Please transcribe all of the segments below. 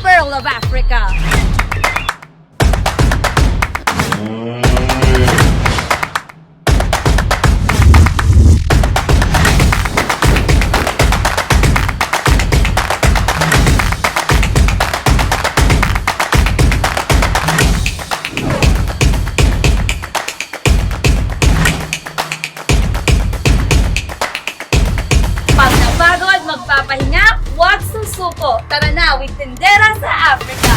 Pearl of Africa. Pag napagod, magpapahinga, huwag susuko. Tara na, with Tindera sa Africa.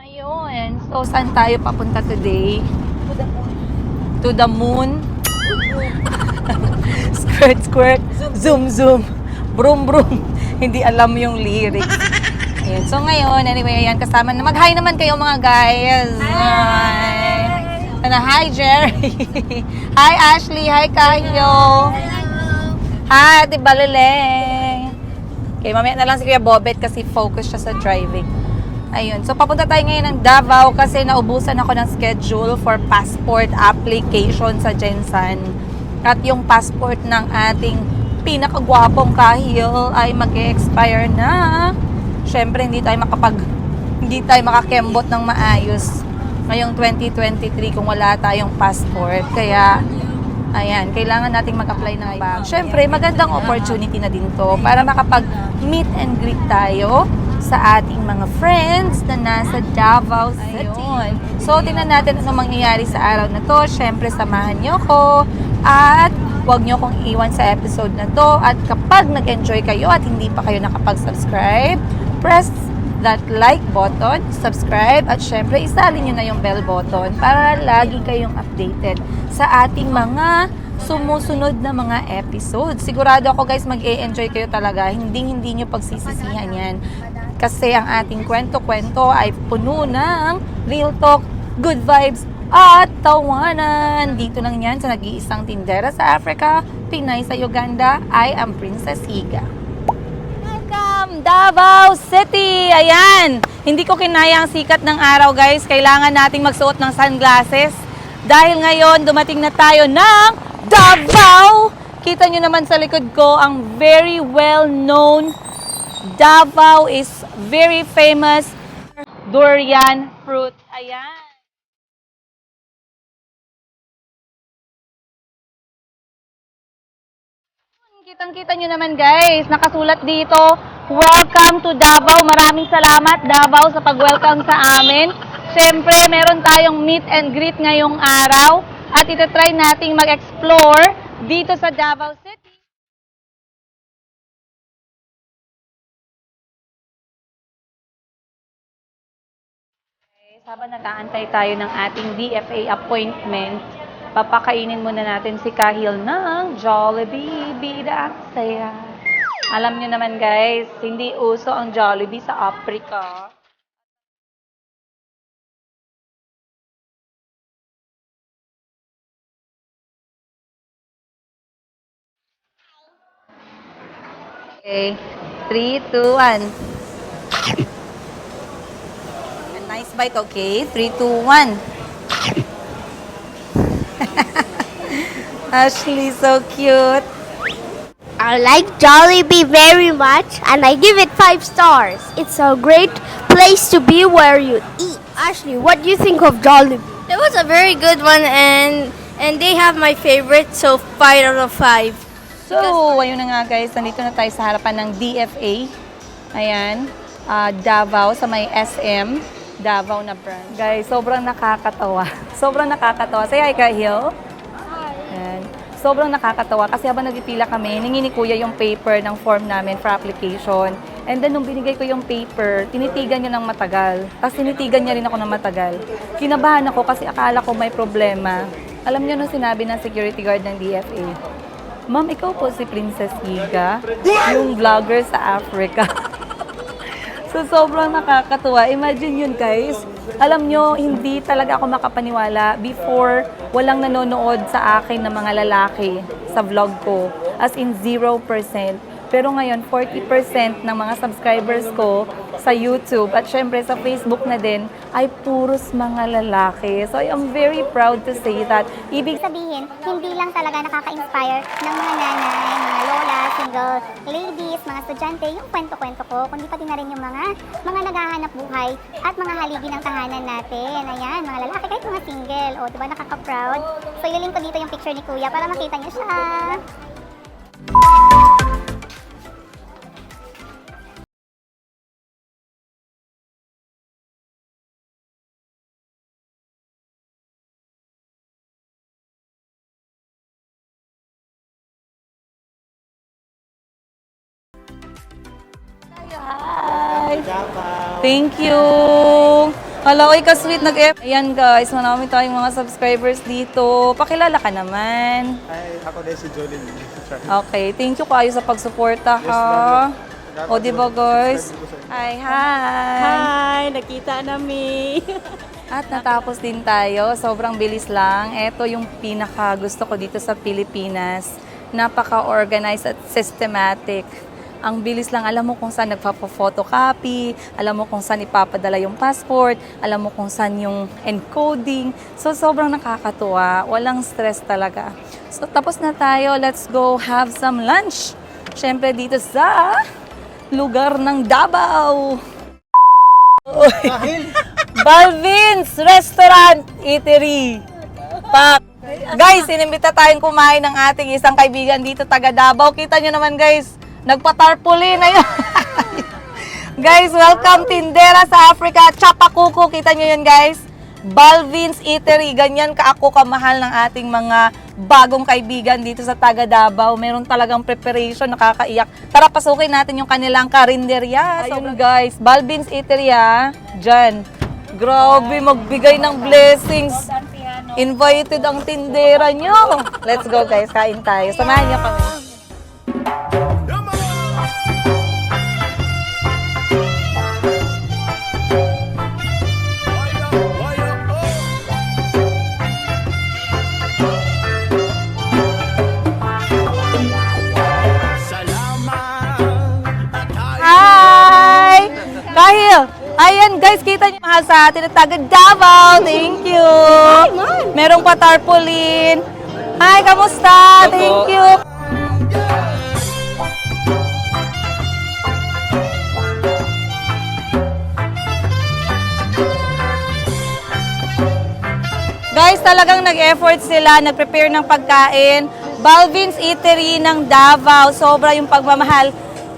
Ayun. So, saan tayo papunta today? To the moon. Squirt, squirt. Zoom, zoom. Brum, brum. Hindi alam yung lyrics. Ayun. So, ngayon, anyway, ayan, kasama na. Mag-hi naman kayo mga guys. Hi. Hi, Jerry. Hi, Ashley. Hi, Kahyo. Hi, Ate Balaleng. Okay, mamaya na lang si Kuya Bobet kasi focus siya sa driving. Ayun. So, papunta tayo ngayon ng Davao kasi naubusan ako ng schedule for passport application sa Gensan. At yung passport ng ating pinakagwapong Kahil ay mag-expire na. Siyempre, hindi tayo makakembot ng maayos ngayong 2023 kung wala tayong passport. Kaya, ayan, kailangan nating mag-apply ng bag. Siyempre, magandang opportunity na din to para makapag-meet and greet tayo sa ating mga friends na nasa Davao City. Ayun. So, tingnan natin ano mangyayari sa araw na to. Siyempre, samahan nyo ko at huwag nyo kong iwan sa episode na to. At kapag nag-enjoy kayo at hindi pa kayo nakapag-subscribe, press that like button, subscribe, at syempre, isalin nyo na yung bell button para lagi kayong updated sa ating mga sumusunod na mga episodes. Sigurado ako guys, mag-e-enjoy kayo talaga. Hindi nyo pagsisisihan yan. Kasi ang ating kwento-kwento ay puno ng real talk, good vibes, at tawanan. Dito lang yan sa nag-iisang tindera sa Africa, Pinay sa Uganda. I am Princess Higa. Welcome, Davao City! Ayan! Hindi ko kinaya ang sikat ng araw guys. Kailangan nating magsuot ng sunglasses. Dahil ngayon, dumating na tayo ng Davao! Kita nyo naman sa likod ko ang very well-known Davao is very famous durian fruit. Ayan. Kitang-kita nyo naman guys, nakasulat dito, welcome to Davao. Maraming salamat Davao sa pag-welcome sa amin. Siyempre, meron tayong meet and greet ngayong araw at itatry nating mag-explore dito sa Davao City. Habang nag-aantay tayo ng ating DFA appointment, papakainin muna natin si Kahil ng Jollibee. Bida ang saya. Alam nyo naman guys, hindi uso ang Jollibee sa Africa. Okay, 3, 2, 1. Nice bite, okay? 3, 2, 1. Ashley, so cute. I like Jollibee very much and I give it 5 stars. It's a great place to be where you eat. Ashley, what do you think of Jollibee? It was a very good one and they have my favorite, so 5 out of 5. So, ayun na nga guys, nandito na tayo sa harapan ng DFA. Ayan, Davao sa may SM. Davao na brand. Guys, sobrang nakakatawa. Sobrang nakakatawa. Say hi, Kahil. Hi. Sobrang nakakatawa kasi habang nagpipila kami, ningi ni Kuya yung paper ng form namin for application. And then, nung binigay ko yung paper, tinitigan niya ng matagal. Tapos tinitigan niya rin ako ng matagal. Kinabahan ako kasi akala ko may problema. Alam niyo nung sinabi ng security guard ng DFA, Ma'am, ikaw po si Princess Iga, yung vlogger sa Africa. So, sobrang nakakatuwa. Imagine yun, guys. Alam nyo, hindi talaga ako makapaniwala. Before, walang nanonood sa akin ng mga lalaki sa vlog ko. As in, 0%. Pero ngayon, 40% ng mga subscribers ko sa YouTube at syempre sa Facebook na din ay puros mga lalaki. So, I am very proud to say that. Ibig Sabihin, hindi lang talaga nakaka-inspire ng mga nanay, mga lola, single ladies, mga estudyante, yung kwento-kwento ko, kundi pati na rin yung mga naghahanap buhay at mga haligi ng tahanan natin. Ayan, mga lalaki, kahit mga single. O, diba nakaka-proud? So, ililink ko dito yung picture ni Kuya para makita niyo siya. Hi! Thank you! Hala, oy, ka-sweet nag-F. Ayan guys, marami tayong mga subscribers dito. Pakilala ka naman. Hi, ako din si Jolene. Okay, thank you kayo sa pagsuporta ha. O, di ba guys? Hi! Hi! Nakita namin. At natapos din tayo. Sobrang bilis lang. Ito yung pinaka gusto ko dito sa Pilipinas. Napaka-organized at systematic. Ang bilis lang, alam mo kung saan nagpapa-photocopy, alam mo kung saan ipapadala yung passport, alam mo kung saan yung encoding. So, sobrang nakakatuwa. Walang stress talaga. So, tapos na tayo. Let's go have some lunch. Siyempre, dito sa lugar ng Davao. Balvin's Restaurant Eatery. Guys, inimbita tayong kumain ng ating isang kaibigan dito, taga Davao. Kita nyo naman guys, nagpa-tarpaulin na yun. Guys, welcome Tindera sa Africa. Chapakuko, kita nyo yun guys. Balvin's Eatery, ganyan kaako kamahal ng ating mga bagong kaibigan dito sa taga Davao. Meron talagang preparation, nakakaiyak. Tara, pasukin natin yung kanilang karinderya. Ayun guys, Balvin's Eatery ha. Diyan. Grabe, magbigay ng blessings. Invited ang tindera nyo. Let's go guys, kain tayo. Samahan niyo kami. Hi! Kahil, ayan guys, kita niyo mahal sa atin at taga Davao. Thank you. Merong pa tarpaulin. Hi, kamusta? Thank you. Guys, talagang nag-effort sila, nag-prepare ng pagkain. Balvin's Eatery ng Davao. Sobra yung pagmamahal.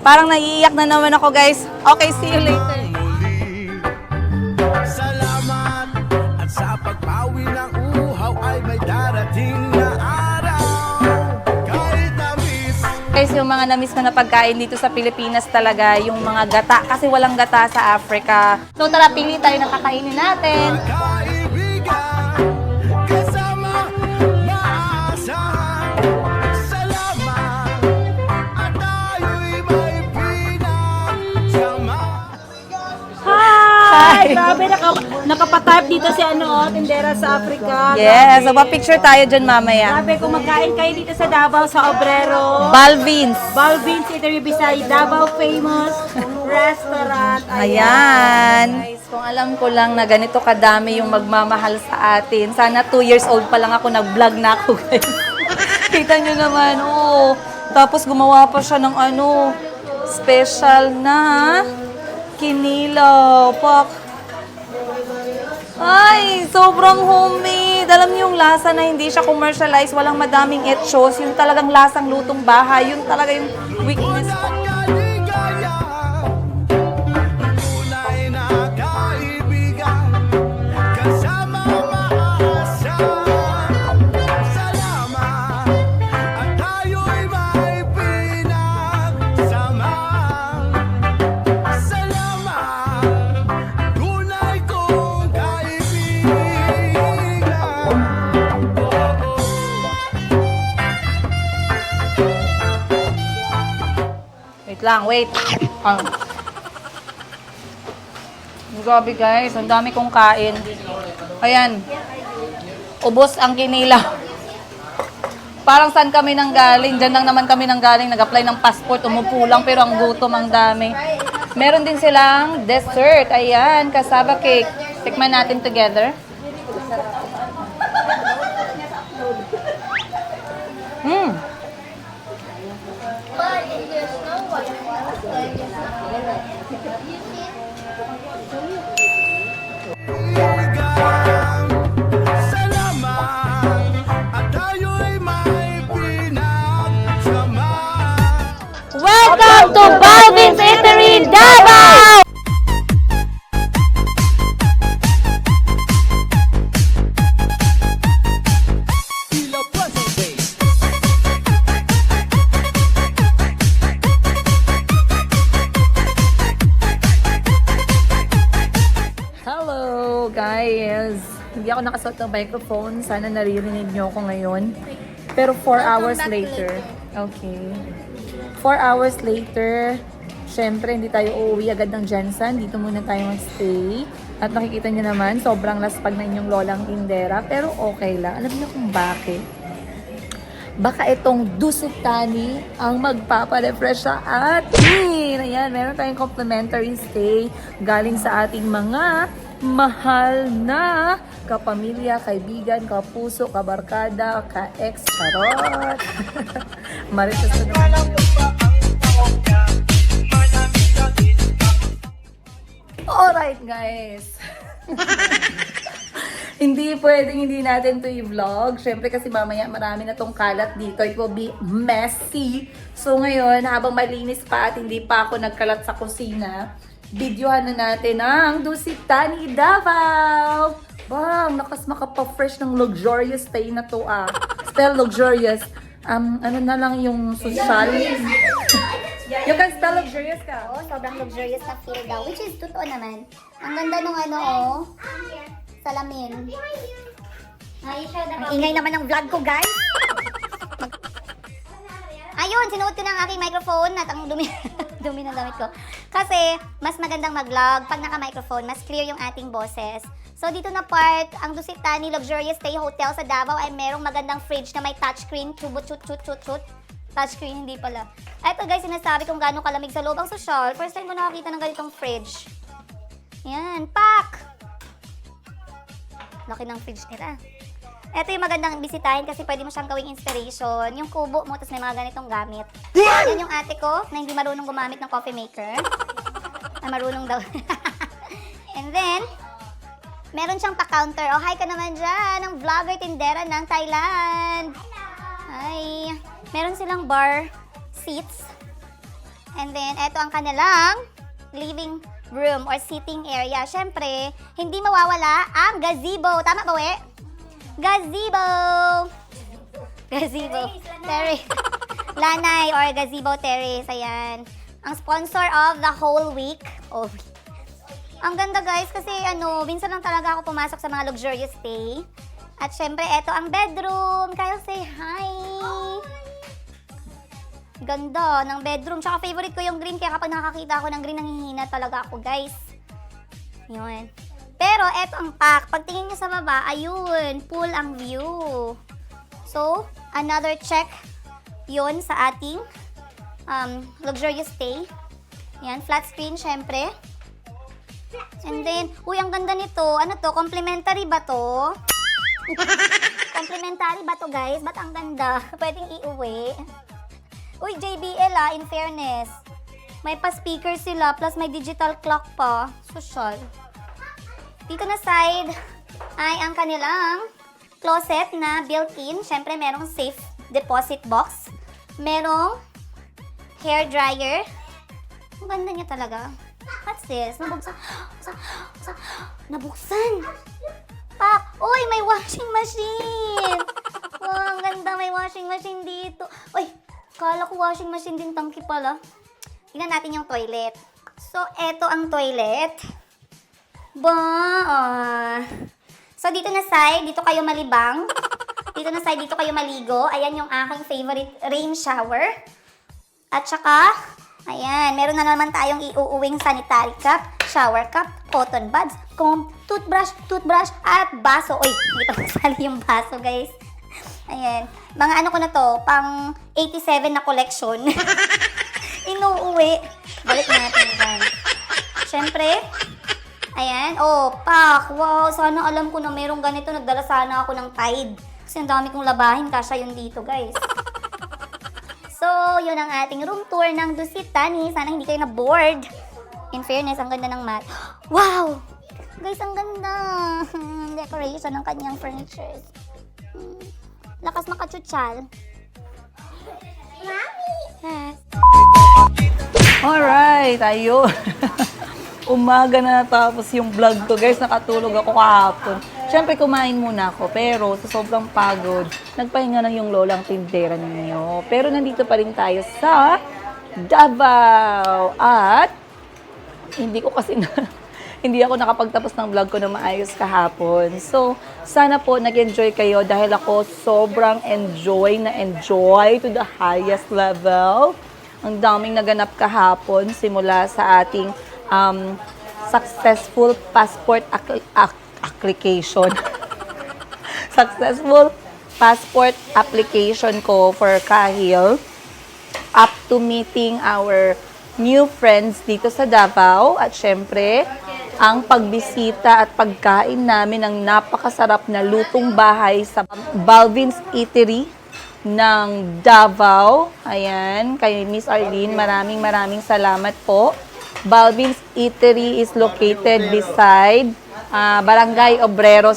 Parang naiiyak na naman ako, guys. Okay, see you later. Salamat at sa pagpawi ng uhaw ay may darating na araw. Kahit na-miss Guys, yung mga na-miss ko na pagkain dito sa Pilipinas talaga, yung mga gata. Kasi walang gata sa Africa. So tara, pili tayo ng kakainin natin. kaibigan, kasama maasahan. Salamat at tayo'y may pinagsama. Hi! Grabe, nakapatype dito si Tindera sa Africa. Yes, so Grabe. pa-picture tayo dyan mamaya. Grabe, kung magkain kayo dito sa Davao, sa Obrero. Balvin's. Balvin's Eatery beside Davao famous restaurant. Ayan. Guys, kung alam ko lang na ganito kadami yung magmamahal sa atin, sana 2 years old pa lang ako, nag-vlog na ako, guys. Kita nyo naman, oh. Tapos gumawa pa siya ng special na kinilaw. Pak. Ay, sobrang homemade. Alam niyo yung lasa na hindi siya commercialized, walang madaming etchos, yung talagang lasang lutong bahay, yun talaga yung weakness ko. Tunay na kaibigan, kasama maasahan. Salamat at tayo'y may pinagsama. Salamat, tunay kong kaibigan. Wait lang, wait. Grabe guys, ang dami kong kain. Ayan. Ubos ang kinila. Parang saan kami nanggaling? Diyan lang naman kami nanggaling. Nag-apply ng passport, umupo lang, pero ang gutom ang dami. Meron din silang dessert. Ayan, cassava cake. Tikman natin together. Salamat at tayo'y may pinagsama. Welcome to Balvin's Eatery Davao! Hello, guys! Hindi ako nakasuot ng microphone. Sana naririnig niyo ako ngayon. Pero 4 hours later. Okay. 4 hours later, syempre hindi tayo uuwi agad ng Jensen. Dito muna tayo mag-stay. At nakikita niyo naman, sobrang laspag na inyong lolang tindera. Pero okay lang. Alam niyo kung bakit? Baka itong Dusitani ang magpaparefresh sa atin. Ayan, meron tayong complimentary stay galing sa ating mga mahal na kapamilya, kaibigan, kapuso, kabarkada, ka-ex, charot. Marites na naman. Alright, guys. Hindi pwedeng hindi natin to i-vlog. Syempre kasi mamaya marami na tong kalat dito. It will be messy. So ngayon, habang malinis pa at hindi pa ako nagkalat sa kusina, videohan na natin ang Dusitani Davao. Bang, nakas makapa-fresh ng luxurious stay na to ah. Spell luxurious. Ano na lang yung social. You can spell luxurious ka. Oo, sobrang luxurious na feel daw. Which is, totoo naman. Ang ganda nung ano, oh. Salamin. Ang ingay naman ng vlog ko, guys. Ayun, sinuot ko na ang aking microphone at ang dumi, dumi ng damit ko. Kasi, mas magandang mag-vlog pag naka-microphone, mas clear yung ating boses. So, dito na part, ang Dusitani Luxurious Stay Hotel sa Davao ay merong magandang fridge na may touchscreen. Chut. Touchscreen, hindi pala. Eto guys, sinasabi kung gaano kalamig sa loob ang social. First time ko nakakita ng ganitong fridge. Yan, pak! Laki ng fridge nila. Ito yung magandang bisitahin kasi pwede mo siyang gawing inspiration. Yung kubo mo, tapos may mga ganitong gamit. Yan yung ate ko na hindi marunong gumamit ng coffee maker. Na marunong daw. And then, meron siyang pa-counter. Oh, hi ka naman dyan, ang vlogger tindera ng Thailand. Hi. Meron silang bar seats. And then, eto ang kanilang living room or sitting area. Syempre, hindi mawawala ang gazebo. Tama ba, we? Gazebo! Terrace. Lanay or gazebo terrace. Ayan. Ang sponsor of the whole week. Oh, ang ganda guys kasi minsan lang talaga ako pumasok sa mga luxurious stay. At syempre, eto ang bedroom. Kyle, say hi! Ganda ng bedroom. Tsaka favorite ko yung green. Kaya kapag nakakita ako ng green, nanghihina talaga ako, guys. Yun. Pero, eto ang pack. Pagtingin nyo sa baba, ayun. Pool ang view. So, another check yun sa ating luxurious stay. Yan, flat screen, syempre. And then, uy, ang ganda nito. Ano to? Complimentary ba to? Complimentary ba to, guys? Ba't ang ganda? Pwedeng iuwi. Uy, JBL in fairness. May pa-speaker sila, plus may digital clock pa. Social. Dito na side ay ang kanilang closet na built-in. Siyempre, merong safe deposit box. Merong hair dryer. Ang ganda niya talaga. What's this? Nabuksan. Pak! Uy, may washing machine! Wow, ang ganda. May washing machine dito. Uy, kala ko washing machine din tangki pala. Tingnan natin yung toilet. So, eto ang toilet. So, dito na side, dito kayo malibang. Dito na side, dito kayo maligo. Ayan yung aking favorite rain shower. At saka, Ayan, meron na naman tayong iuuwing sanitary cup, shower cup, cotton buds, comb, toothbrush, at baso. Uy, hindi pa masali yung baso, guys. Ayan. Mga ano ko na to, pang 87 na collection. Inuuwi. Balik natin dyan. Siyempre, ayan. Oh, pak. Wow, sana alam ko na merong ganito. Nagdala sana ako ng Tide. Kasi ang dami kong labahin. Kasya yun dito, guys. So, yun ang ating room tour ng Dusit Tani. Sana hindi kayo na-bored. In fairness, ang ganda ng mat. Wow! Guys, ang ganda. Decoration ng kanyang furnitures. Lakas makachutsal. Yes. Alright, ayun. Umaga na natapos yung vlog ko. Guys, nakatulog ako kahapon. Siyempre, kumain muna ako. Pero, sa sobrang pagod, nagpahinga na yung lolang tindera ninyo. Pero, nandito pa rin tayo sa Davao. At, hindi ako nakapagtapos ng vlog ko na maayos kahapon. So, sana po nag-enjoy kayo dahil ako sobrang enjoy to the highest level. Ang daming naganap kahapon simula sa ating successful passport application. Successful passport application ko for Kahil up to meeting our new friends dito sa Davao at syempre ang pagbisita at pagkain namin ng napakasarap na lutong bahay sa Balvin's Eatery ng Davao. Ayan, kay Miss Arlene, maraming salamat po. Balvin's Eatery is located beside Barangay Obrero,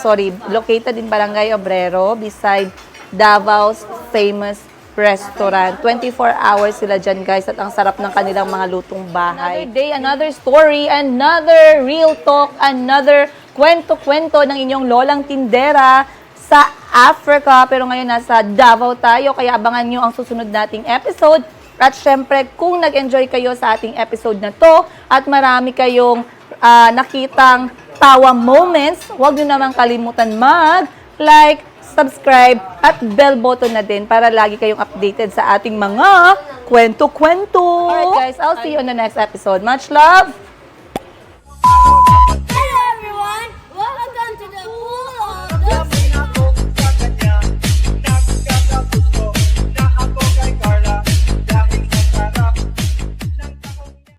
located in Barangay Obrero beside Davao's famous restaurant. 24 hours sila dyan, guys, at ang sarap ng kanilang mga lutong bahay. Another day, another story, another real talk, another kwento-kwento ng inyong lolang tindera sa Africa. Pero ngayon nasa Davao tayo, kaya abangan nyo ang susunod nating episode. At syempre, kung nag-enjoy kayo sa ating episode na to at marami kayong nakitang tawa moments, huwag nyo naman kalimutan mag-like, subscribe, at bell button na din para lagi kayong updated sa ating mga kwento-kwento. Alright guys, I'll see you on the next episode. Much love!